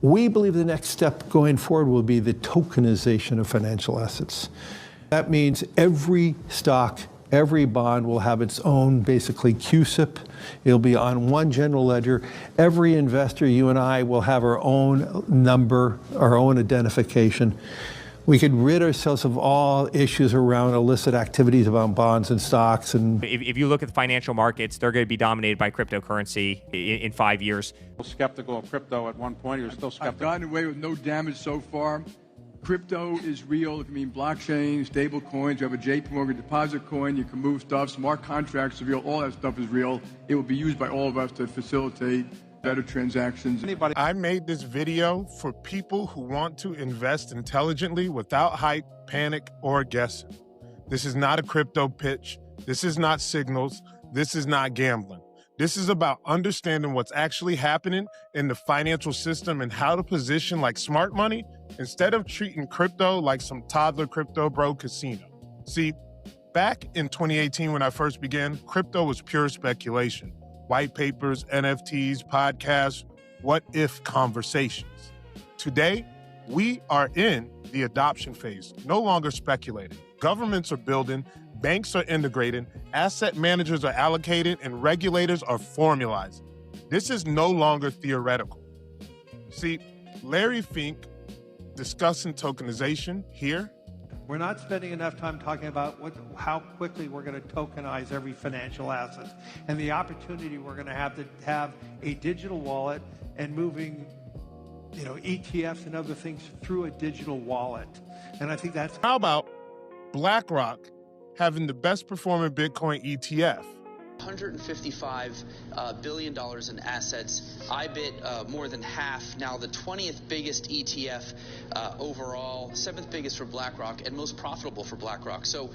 We believe the next step going forward will be the tokenization of financial assets. That means every stock, every bond will have its own, basically, CUSIP. It'll be on one general ledger. Every investor, you and I, will have our own number, our own identification. We could rid ourselves of all issues around illicit activities about bonds and stocks. And if you look at the financial markets, they're going to be dominated by cryptocurrency in 5 years. Skeptical of crypto at one point. You're still skeptical. I've gotten away with no damage so far. Crypto is real. If you mean blockchain, stable coins, you have a JP Morgan deposit coin, you can move stuff, smart contracts are real, all that stuff is real. It will be used by all of us to facilitate better transactions. I made this video for people who want to invest intelligently without hype, panic, or guessing. This is not a crypto pitch. This is not signals. This is not gambling. This is about understanding what's actually happening in the financial system and how to position like smart money instead of treating crypto like some toddler crypto bro casino. See, back in 2018 when I first began, crypto was pure speculation. White papers, NFTs, podcasts, what-if conversations. Today, we are in the adoption phase, no longer speculating. Governments are building, banks are integrating, asset managers are allocated, and regulators are formalizing. This is no longer theoretical. See, Larry Fink discussing tokenization here. We're not spending enough time talking about how quickly we're going to tokenize every financial asset and the opportunity we're going to have a digital wallet and moving, ETFs and other things through a digital wallet. And I think that's... How about BlackRock having the best performing Bitcoin ETF? $155 billion in assets. IBIT more than half. Now the 20th biggest ETF overall, 7th biggest for BlackRock, and most profitable for BlackRock. So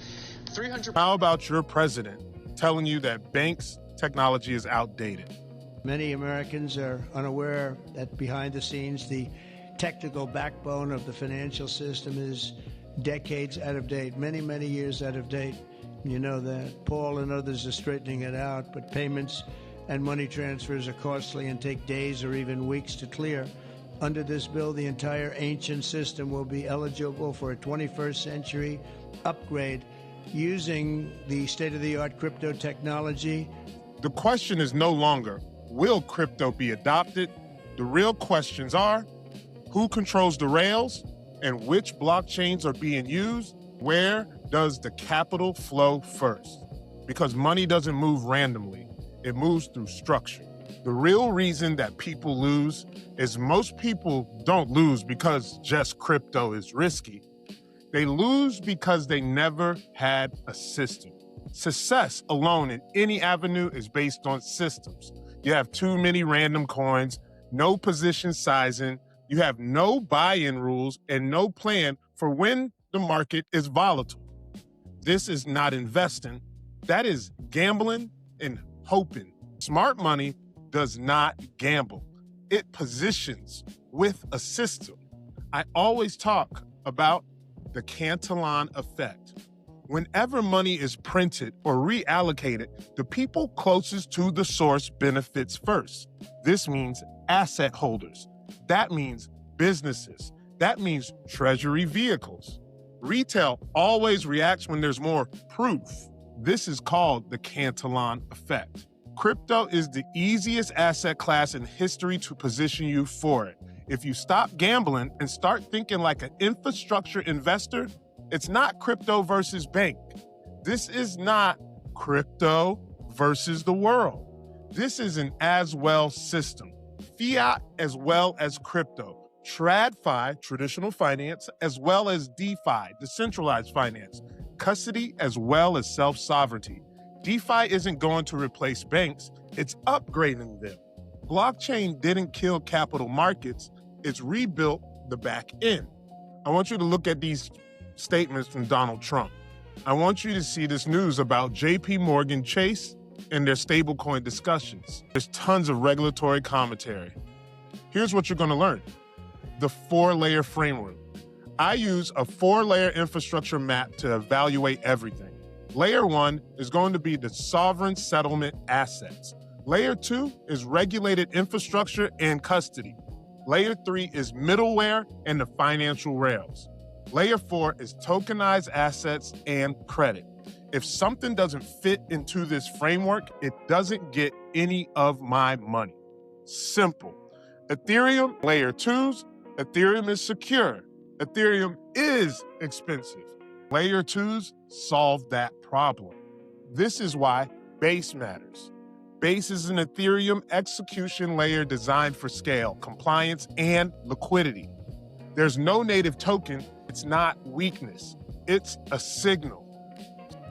300... How about your president telling you that banks' technology is outdated? Many Americans are unaware that behind the scenes, the technical backbone of the financial system is decades out of date, many, many years out of date. You know that. Paul and others are straightening it out, but payments and money transfers are costly and take days or even weeks to clear. Under this bill, the entire ancient system will be eligible for a 21st century upgrade using the state-of-the-art crypto technology. The question is no longer, will crypto be adopted? The real questions are, who controls the rails and which blockchains are being used? Where does the capital flow first? Because money doesn't move randomly. It moves through structure. The real reason that people lose is most people don't lose because just crypto is risky. They lose because they never had a system. Success alone in any avenue is based on systems. You have too many random coins, no position sizing, you have no buy-in rules, and no plan for when the market is volatile. This is not investing. That is gambling and hoping. Smart money does not gamble. It positions with a system. I always talk about the Cantillon effect. Whenever money is printed or reallocated, the people closest to the source benefits first. This means asset holders. That means businesses. That means treasury vehicles. Retail always reacts when there's more proof. This is called the Cantillon effect. Crypto is the easiest asset class in history to position you for it. If you stop gambling and start thinking like an infrastructure investor, it's not crypto versus bank. This is not crypto versus the world. This is an as-well system. Fiat as well as crypto. TradFi, traditional finance, as well as DeFi, decentralized finance. Custody as well as self-sovereignty. DeFi isn't going to replace banks, it's upgrading them. Blockchain didn't kill capital markets, it's rebuilt the back end. I want you to look at these statements from Donald Trump. I want you to see this news about JP Morgan Chase and their stablecoin discussions. There's tons of regulatory commentary. Here's what you're going to learn. The 4-layer framework. I use a 4-layer infrastructure map to evaluate everything. Layer 1 is going to be the sovereign settlement assets. Layer 2 is regulated infrastructure and custody. Layer 3 is middleware and the financial rails. Layer 4 is tokenized assets and credit. If something doesn't fit into this framework, it doesn't get any of my money. Simple. Ethereum, layer 2s, Ethereum is secure. Ethereum is expensive. Layer 2s solve that problem. This is why Base matters. Base is an Ethereum execution layer designed for scale, compliance, and liquidity. There's no native token. It's not weakness. It's a signal.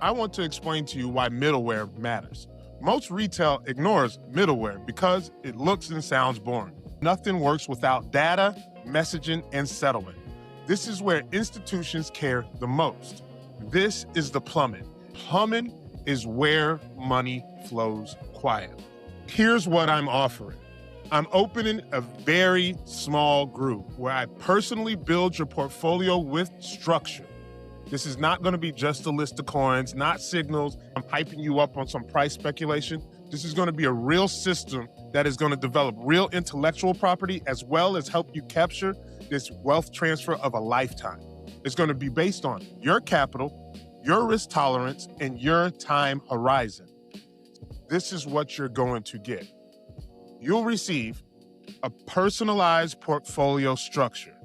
I want to explain to you why middleware matters. Most retail ignores middleware because it looks and sounds boring. Nothing works without data, messaging, and settlement. This is where institutions care the most. This is the plumbing. Plumbing is where money flows quietly. Here's what I'm offering. I'm opening a very small group where I personally build your portfolio with structure. This is not going to be just a list of coins, not signals. I'm hyping you up on some price speculation. This is going to be a real system that is going to develop real intellectual property as well as help you capture this wealth transfer of a lifetime. It's going to be based on your capital, your risk tolerance, and your time horizon. This is what you're going to get. You'll receive a personalized portfolio structure.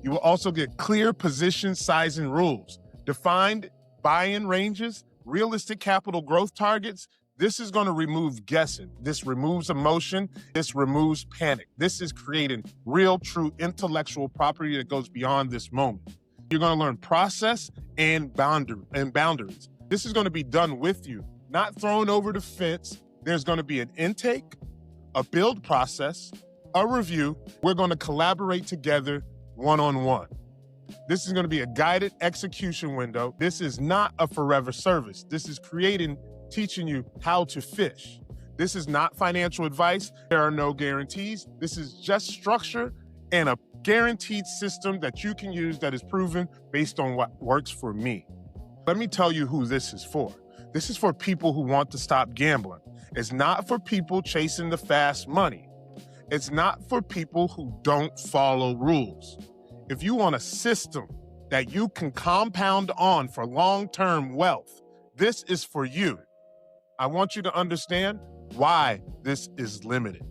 You will also get clear position sizing rules, defined buy-in ranges, realistic capital growth targets. This is going to remove guessing. This removes emotion. This removes panic. This is creating real, true intellectual property that goes beyond this moment. You're going to learn process and boundaries. This is going to be done with you, not thrown over the fence. There's going to be an intake, a build process, a review. We're going to collaborate together one-on-one. This is going to be a guided execution window. This is not a forever service. This is teaching you how to fish. This is not financial advice. There are no guarantees. This is just structure and a guaranteed system that you can use that is proven based on what works for me. Let me tell you who this is for. This is for people who want to stop gambling. It's not for people chasing the fast money. It's not for people who don't follow rules. If you want a system that you can compound on for long-term wealth, this is for you. I want you to understand why this is limited.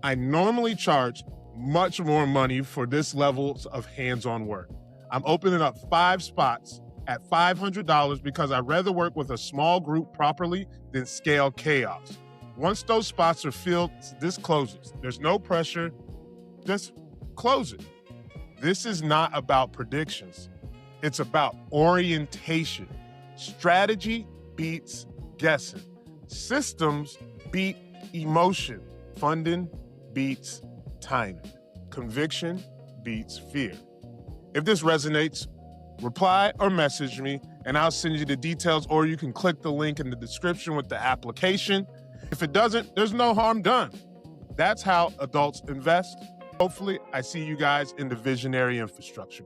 I normally charge much more money for this level of hands-on work. I'm opening up 5 spots at $500 because I'd rather work with a small group properly than scale chaos. Once those spots are filled, this closes. There's no pressure. Just close it. This is not about predictions. It's about orientation. Strategy beats guessing. Systems beat emotion. Funding beats timing. Conviction beats fear. If this resonates, reply or message me, and I'll send you the details, or you can click the link in the description with the application. If it doesn't, there's no harm done. That's how adults invest. Hopefully, I see you guys in the visionary infrastructure.